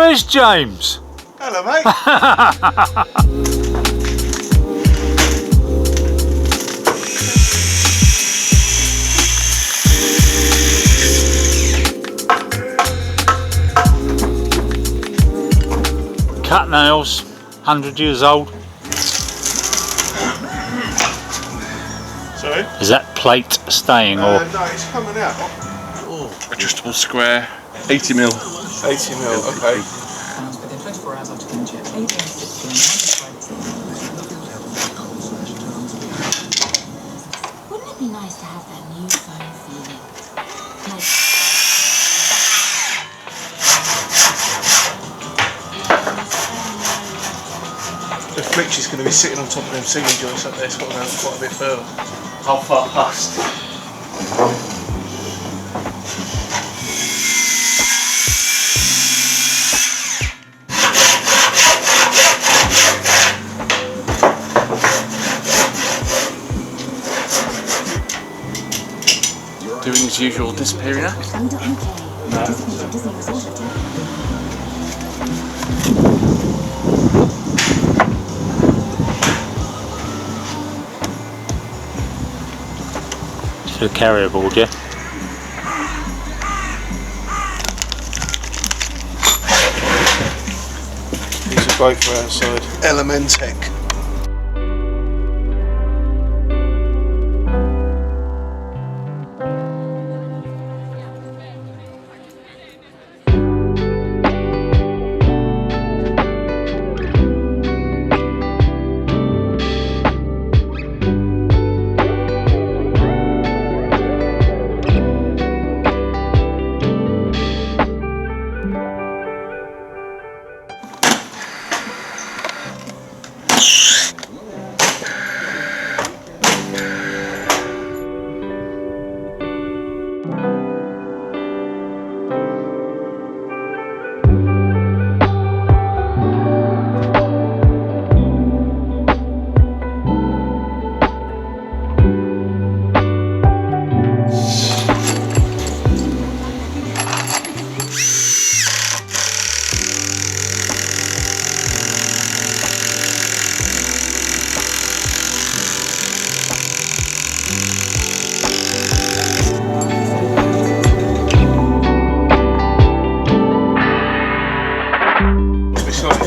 Where's James? Hello, mate. Cut nails, 100 years old. Sorry? Is that plate staying or? No, it's coming out. Adjustable square, 80 mil. 80 mil, okay. Within 24 hours after kinship, 8 a.m. 6 Wouldn't it be nice to have that new phone feeling? Like The Fritch is going to be sitting on top of them ceiling joints up there. It's got to go quite a bit further. How far past? Doing his usual disappearing act. under okay. Doesn't result of time. To a carrier board, yeah? These are great for outside. Elementec.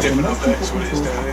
Different up there, that's what it is down here.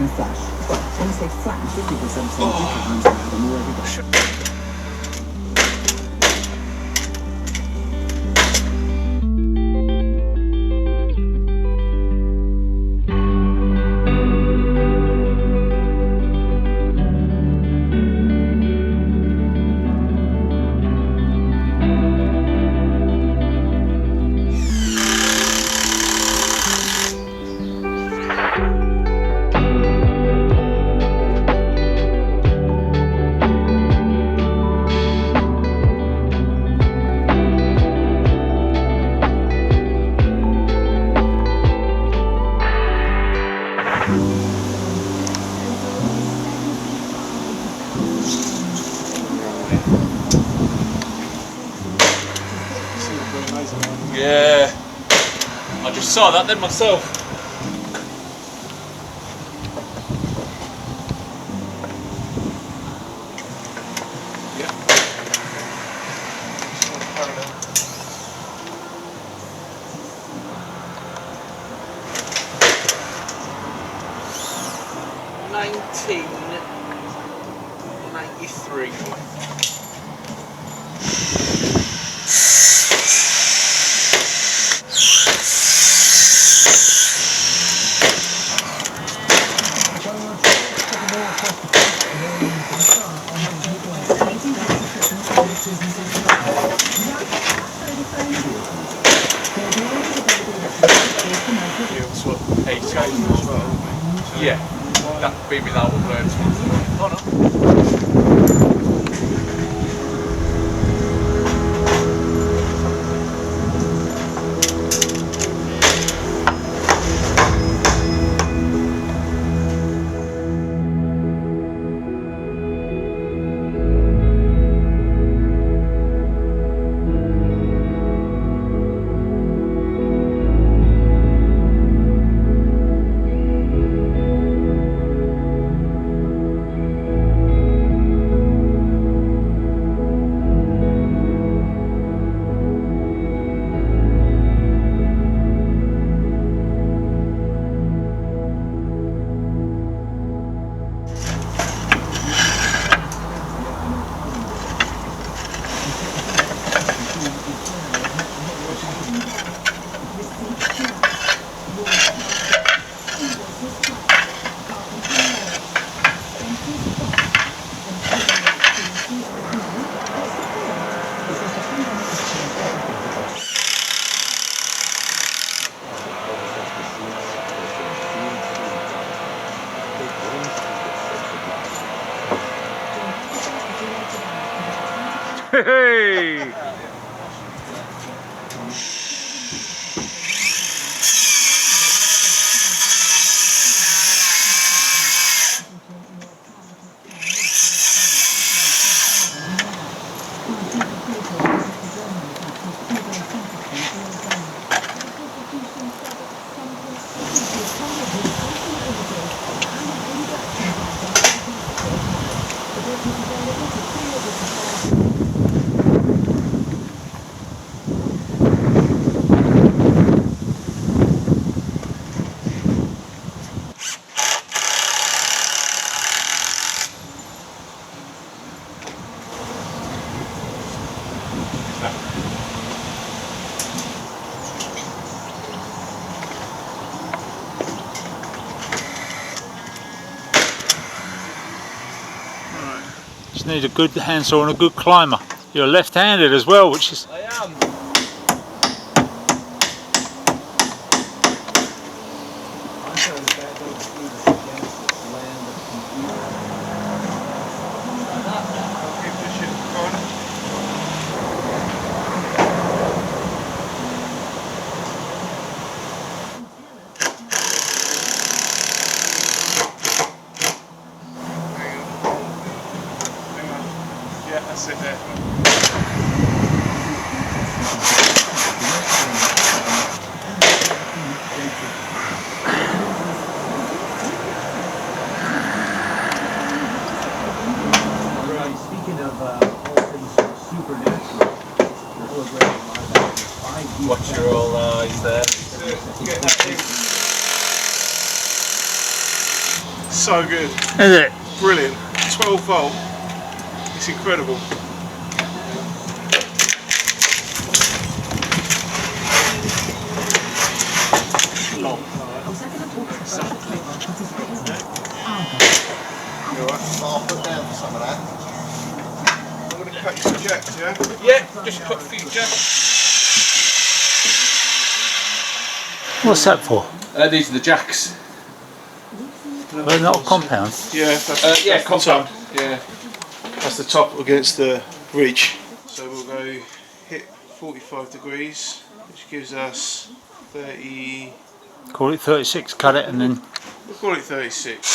Yeah, I just saw that then myself. $19.93. Yeah, that would be without words. Oh no. Hey! Just need a good handsaw and a good climber. You're left-handed as well, which is... I am. Yeah, that's it there. Right, speaking of all things supernatural, the holographic live action 5D. Watch your all eyes there. Get that in. So good. Is it? Brilliant. 12 volt. It's incredible. Long. You alright? I'll put down for some of that. I'm going to cut you some jacks, yeah? Yeah, just cut a few jacks. What's that for? These are the jacks. They're not a compound. Yeah, that's, Yeah, that's the top. compound. Yeah. That's the top against the ridge. So we'll go hit 45 degrees, which gives us 30, Call it 36, cut it and then... we'll call it 36.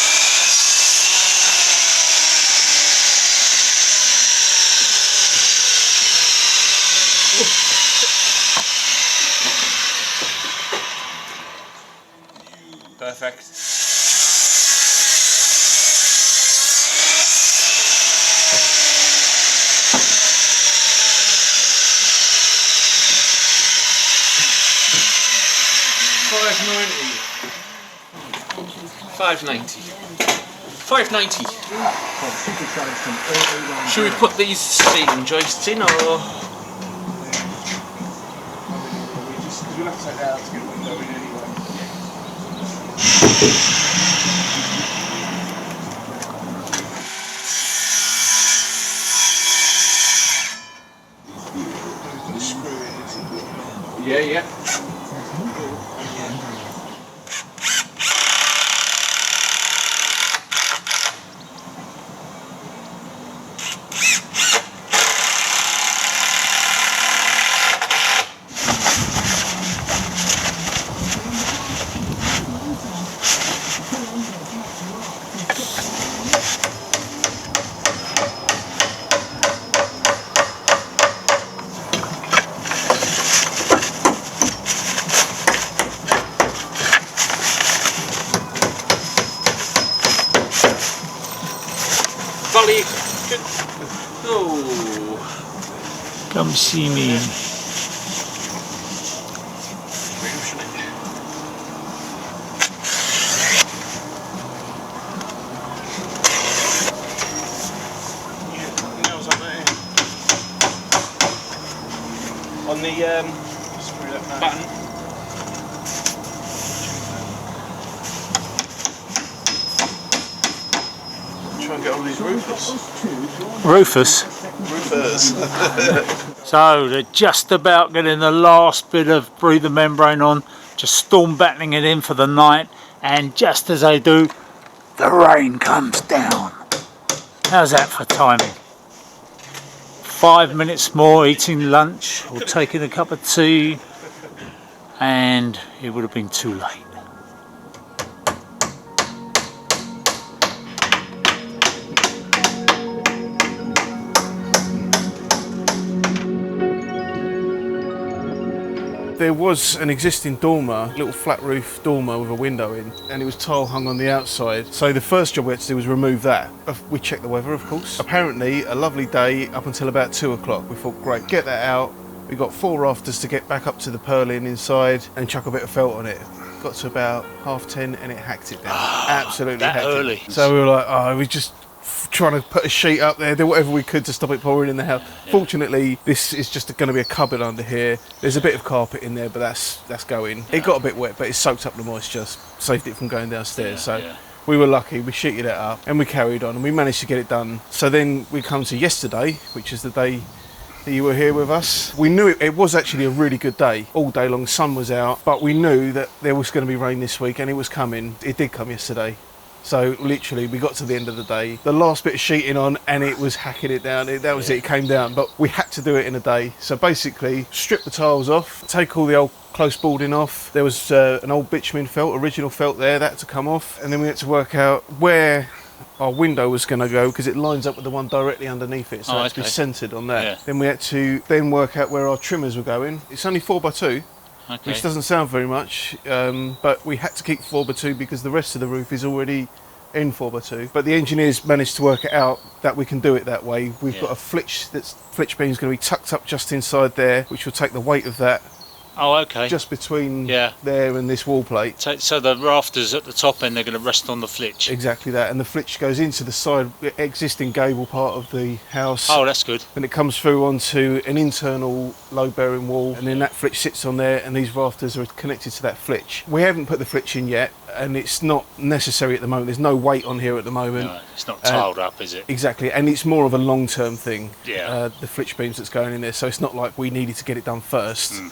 Perfect. $5.90. Should we put these seating joists in or? We'll have to take that out to get the window in anyway. Put a screw in it. Yeah, yeah. Volley. Good. Oh. Come see me. Nails on there. On the Screw that back. button. Try and get all these roofers. Rufus. Roofers. So they're just about getting the last bit of breather membrane on, just storm battling it in for the night, and just as they do, the rain comes down. How's that for timing? 5 minutes more, eating lunch or taking a cup of tea, and it would have been too late. There was an existing dormer, little flat roof dormer with a window in, and it was tile hung on the outside. So the first job we had to do was remove that. We checked the weather, of course. Apparently, a lovely day up until about 2 o'clock. We thought, great, get that out. We got 4 rafters to get back up to the purlin inside and chuck a bit of felt on it. Got to about 10:30 and it hacked it down. Absolutely that hacked early. it. So we were like, we just trying to put a sheet up there, do whatever we could to stop it pouring in the house. Fortunately, this is just going to be a cupboard under here. There's a bit of carpet in there, but that's going. It got a bit wet, but it soaked up the moisture, saved it from going downstairs. So we were lucky. We sheeted it up and we carried on, and we managed to get it done. So then we come to yesterday, which is the day that you were here with us. We knew it was actually a really good day. All day long, sun was out, but we knew that there was going to be rain this week, and it was coming. It did come yesterday. So literally, we got to the end of the day, the last bit of sheeting on, and it was hacking it down. That was it, it came down, but we had to do it in a day. So basically, strip the tiles off, take all the old close boarding off. There was an old bitumen felt, original felt there, that had to come off. And then we had to work out where our window was going to go, because it lines up with the one directly underneath it, so it had to be centred on that. Yeah. Then we had to work out where our trimmers were going. It's only 4x2. Okay. Which doesn't sound very much, but we had to keep 4x2 because the rest of the roof is already in 4x2. But the engineers managed to work it out that we can do it that way. We've got a flitch beam is going to be tucked up just inside there, which will take the weight of that Oh, okay. just between there and this wall plate. So the rafters at the top end, they're going to rest on the flitch. Exactly that, and the flitch goes into the side existing gable part of the house. Oh, that's good. And it comes through onto an internal load-bearing wall, and then that flitch sits on there, and these rafters are connected to that flitch. We haven't put the flitch in yet, and it's not necessary at the moment. There's no weight on here at the moment. No, it's not tiled up, is it? Exactly, and it's more of a long-term thing. Yeah. The flitch beams that's going in there, so it's not like we needed to get it done first.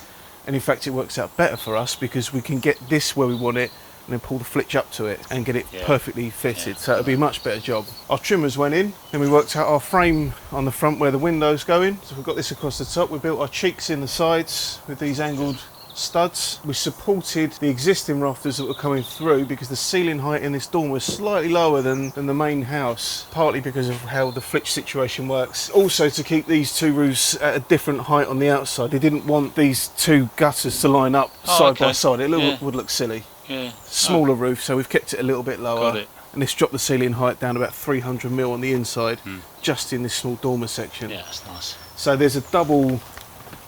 And in fact, it works out better for us because we can get this where we want it and then pull the flitch up to it and get it perfectly fitted. So it'll be a much better job. Our trimmers went in, and we worked out our frame on the front where the window's going. So we've got this across the top. We built our cheeks in the sides with these angled studs. We supported the existing rafters that were coming through because the ceiling height in this dorm was slightly lower than the main house, partly because of how the flitch situation works. Also to keep these two roofs at a different height on the outside. They didn't want these two gutters to line up side by side. It would look silly. Yeah. Smaller roof, so we've kept it a little bit lower. Got it. And this dropped the ceiling height down about 300mm on the inside, just in this small dormer section. Yeah, that's nice. So there's a double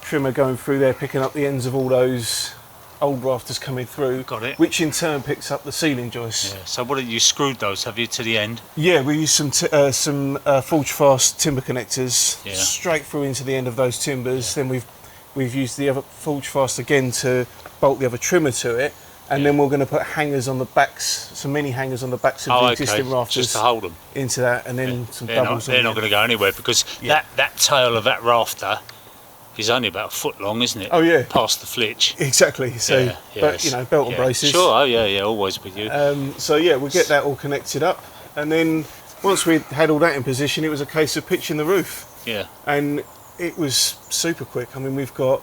trimmer going through there, picking up the ends of all those old rafters coming through. Got it. Which in turn picks up the ceiling joists. Yeah. So what have you screwed those? Have you to the end? Yeah, we used some forge fast timber connectors straight through into the end of those timbers. Then we've used the other forge fast again to bolt the other trimmer to it. And then we're going to put hangers on the backs, some mini hangers on the backs of the existing rafters, just to hold them into that, and then some they're doubles. They're not going to go anywhere because that tail of that rafter is only about a foot long, isn't it? Oh yeah, past the flitch. Exactly. So, but you know, belt and braces. Sure. Oh yeah, always with you. So yeah, we'll get that all connected up, and then once we had all that in position, it was a case of pitching the roof. Yeah. And it was super quick. I mean, we've got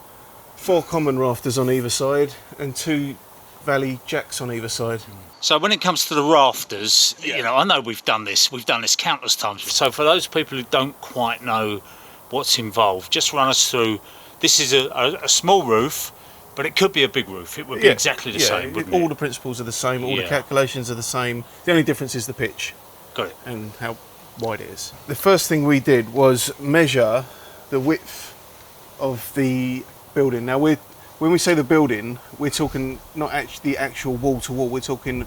4 common rafters on either side and 2 valley jacks on either side. So when it comes to the rafters, you know, I know we've done this countless times. So for those people who don't quite know what's involved, just run us through. This is a small roof, but it could be a big roof. It would be exactly the same, wouldn't it? All the principles are the same, all the calculations are the same. The only difference is the pitch. Got it. And how wide it is. The first thing we did was measure the width of the building. Now when we say the building, we're talking not actually the actual wall to wall, we're talking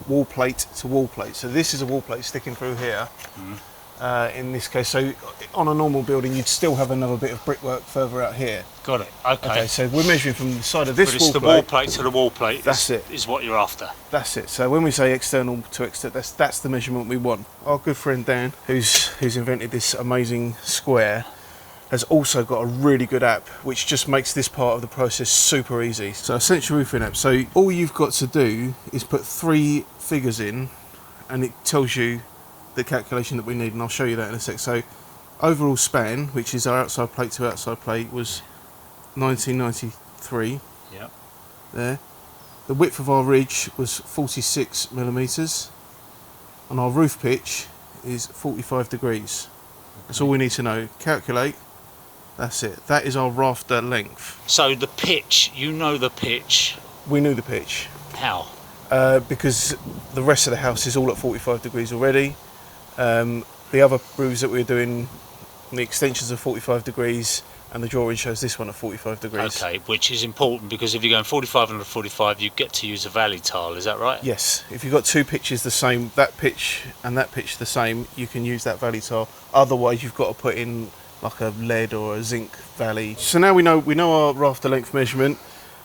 wall plate to wall plate. So this is a wall plate sticking through here. In this case, so on a normal building you'd still have another bit of brickwork further out here. Got it. Okay. So we're measuring from the side of this but wall it's the plate. wall plate to the wall plate. That's it. Is what you're after. That's it. So when we say external to external, that's the measurement we want. Our good friend Dan, who's invented this amazing square, has also got a really good app which just makes this part of the process super easy. So Essential Roofing app. So all you've got to do is put 3 figures in, and it tells you the calculation that we need, and I'll show you that in a sec. So overall span, which is our outside plate to outside plate, was 1993. Yeah. There. The width of our ridge was 46 millimetres, and our roof pitch is 45 degrees. That's all we need to know. Calculate. That's it. That is our rafter length. So the pitch, you know the pitch. We knew the pitch How? because the rest of the house is all at 45 degrees already. The other roofs that we're doing, the extensions are 45 degrees, and the drawing shows this one at 45 degrees. Okay, which is important because if you're going 45 under 45, you get to use a valley tile. Is that right? Yes, if you've got two pitches the same, that pitch and that pitch the same, you can use that valley tile. Otherwise, you've got to put in like a lead or a zinc valley. So now we know our rafter length measurement.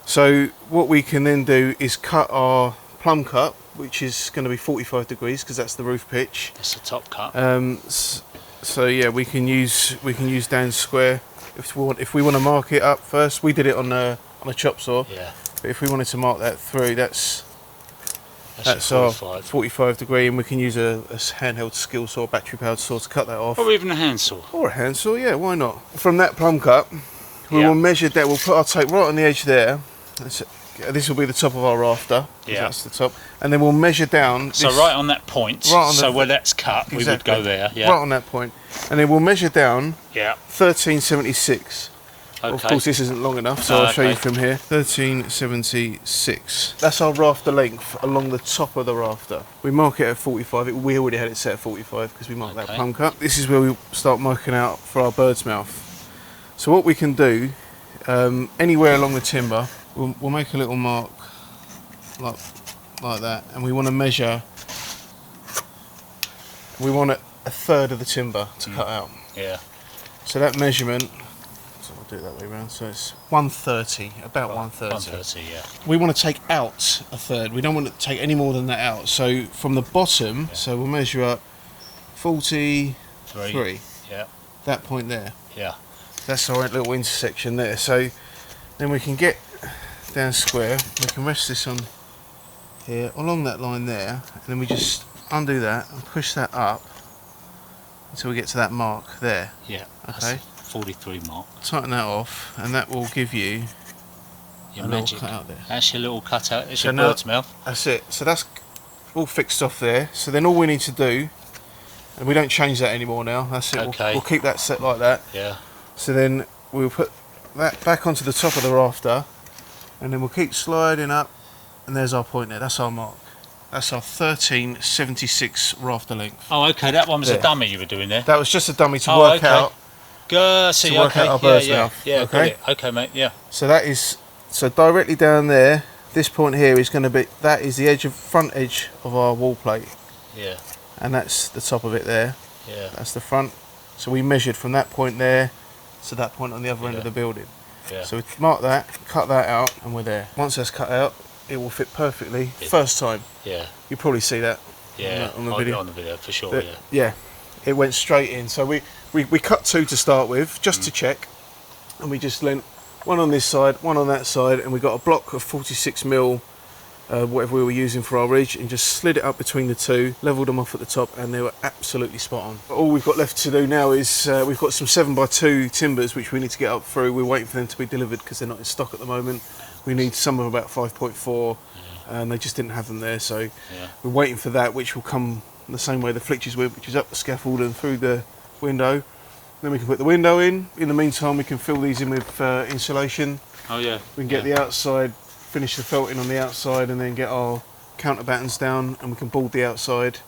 So what we can then do is cut our plumb cut, which is going to be 45 degrees because that's the roof pitch. That's the top cut. So yeah, we can use Dan's square if we want to mark it up first. We did it on a chop saw. Yeah. But if we wanted to mark that through, that's That's our 45. 45 degree, and we can use a handheld skill saw, battery powered saw to cut that off. Or even a handsaw. Or a hand saw, yeah, why not? From that plumb cut, we Yeah. will measure that. We'll put our tape right on the edge there. This will be the top of our rafter. 'Cause Yeah. that's the top. And then we'll measure down. So this- right on that point, Right on so the- where that's cut, we would Exactly. go there. Yeah. Right on that point. And then we'll measure down Yeah. 1376. Okay. Of course, this isn't long enough, so No, I'll show you okay. from here. 1376. That's our rafter length along the top of the rafter. We mark it at 45. We already had it set at 45 because we marked that Okay. plumb cut. This is where we start marking out for our bird's mouth. So what we can do, anywhere along the timber, we'll make a little mark like that, and we want to measure. We want a third of the timber to cut out. Yeah. So that measurement, so I'll do it that way around, so it's 130, about 130. 130, yeah. We want to take out a third, we don't want to take any more than that out. So from the bottom, so we'll measure up 43, Yeah. that point there. Yeah. That's our little intersection there. So then we can get down square, we can rest this on here, along that line there, and then we just undo that and push that up until we get to that mark there. Yeah. That's Okay. 43 mark. Tighten that off, and that will give you Your a little magic. cut out there. That's your little cut out. It's So your now- bird's mouth. That's it. So that's all fixed off there. So then all we need to do, and we don't change that anymore now. That's it. Okay. We'll keep that set like that. Yeah. So then we'll put that back onto the top of the rafter, and then we'll keep sliding up, and there's our point there. That's our mark. That's our 1376 rafter length. Oh, okay. That one was There. a dummy you were doing there. That was just a dummy to Oh, work okay. out. See, to work okay. out our Yeah, bird's yeah. mouth, Yeah, got okay? it. Okay, mate. Yeah. So that is, so directly down there, this point here is going to be, that is the front edge of our wall plate, Yeah. and that's the top of it there. Yeah. That's the front. So we measured from that point there to that point on the other end Yeah. of the building. Yeah. So we mark that, cut that out, and we're there. Once that's cut out, it will fit perfectly. Yeah. First time. Yeah. You probably see that. Yeah. on the video. On the video for sure. But, Yeah. yeah, it went straight in. So we cut two to start with, just to check, and we just lent one on this side, one on that side, and we got a block of 46mm, whatever we were using for our ridge, and just slid it up between the two, levelled them off at the top, and they were absolutely spot on. All we've got left to do now is we've got some 7x2 timbers which we need to get up through. We're waiting for them to be delivered because they're not in stock at the moment. We need some of about 5.4, and they just didn't have them there, so we're waiting for that, which will come the same way the Flitches would, which is up the scaffold and through the window. Then we can put the window in. In the meantime, we can fill these in with insulation. Oh yeah. We can get the outside, finish the felting on the outside, and then get our counter battens down, and we can board the outside.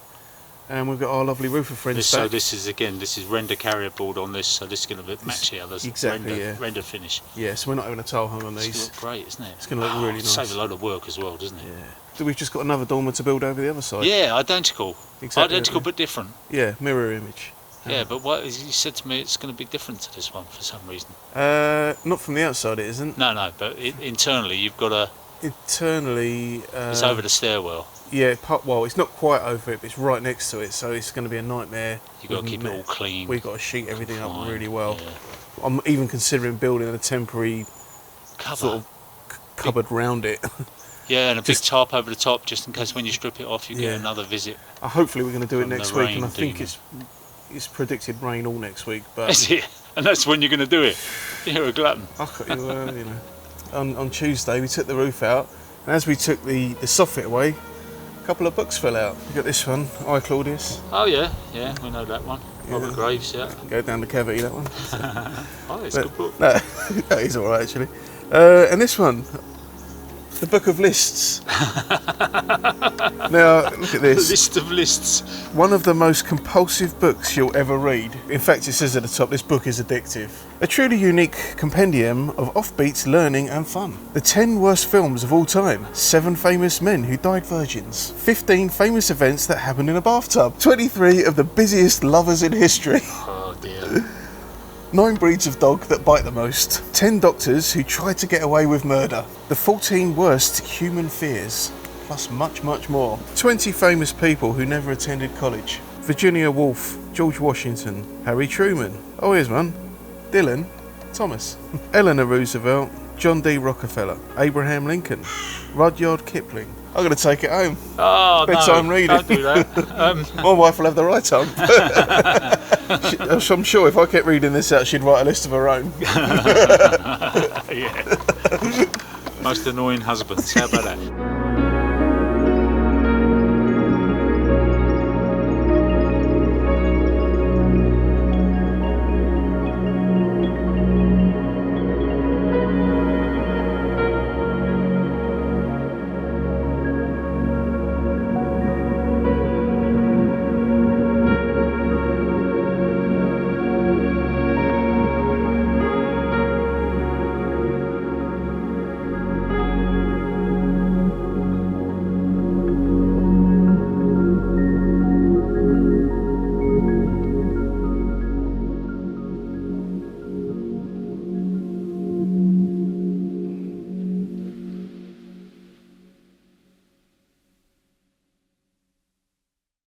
And we've got our lovely roofer friends So back. this is render carrier board on this, so this is going to match the others. Exactly, Render, yeah. render finish. Yeah, so we're not having a tile hung on It's these. going to look great, isn't it? It's gonna look really nice. Save a load of work as well, doesn't it? Yeah. So we've just got another dormer to build over the other side. Yeah, identical. Exactly. Identical but different. Yeah, mirror image. Yeah, but what you said to me, it's going to be different to this one for some reason. Not from the outside, it isn't. No, but internally you've got a. Internally, It's over the stairwell. yeah. Well, it's not quite over it, but it's right next to it, so it's going to be a nightmare. You've got to keep it all We've clean. got to sheet everything up Fine, really well. yeah. I'm even considering building a temporary Cover. sort of cupboard round it. Yeah, and a big tarp over the top, just in case when you strip it off, you Yeah. get another visit. Hopefully, we're going to do it From the next week, and I rain think demon. it's it's predicted rain all next week, but Is it? And that's when you're going to do it. You're a glutton. you know, on Tuesday we took the roof out, and as we took the soffit away, a couple of books fell out. You got this one, I Claudius. Oh yeah, we know that one. Robert Graves, yeah. Go down the cavity, that one. Oh, it's a good book. No, that is alright actually. And this one, the Book of Lists. Now, look at this. List of lists. One of the most compulsive books you'll ever read. In fact, it says at the top, this book is addictive. A truly unique compendium of offbeats, learning and fun. The 10 worst films of all time. 7 famous men who died virgins. 15 famous events that happened in a bathtub. 23 of the busiest lovers in history. Oh dear. 9 breeds of dog that bite the most. 10 doctors who tried to get away with murder. The 14 worst human fears. Plus much, much more. 20 famous people who never attended college. Virginia Woolf, George Washington, Harry Truman. Oh, here's one. Dylan Thomas. Eleanor Roosevelt, John D. Rockefeller, Abraham Lincoln, Rudyard Kipling. I'm going to take it home. Oh, Bedtime no, reading. don't do that. My wife will have the right time. I'm sure if I kept reading this out, she'd write a list of her own. Yeah. Most annoying husbands. How about that?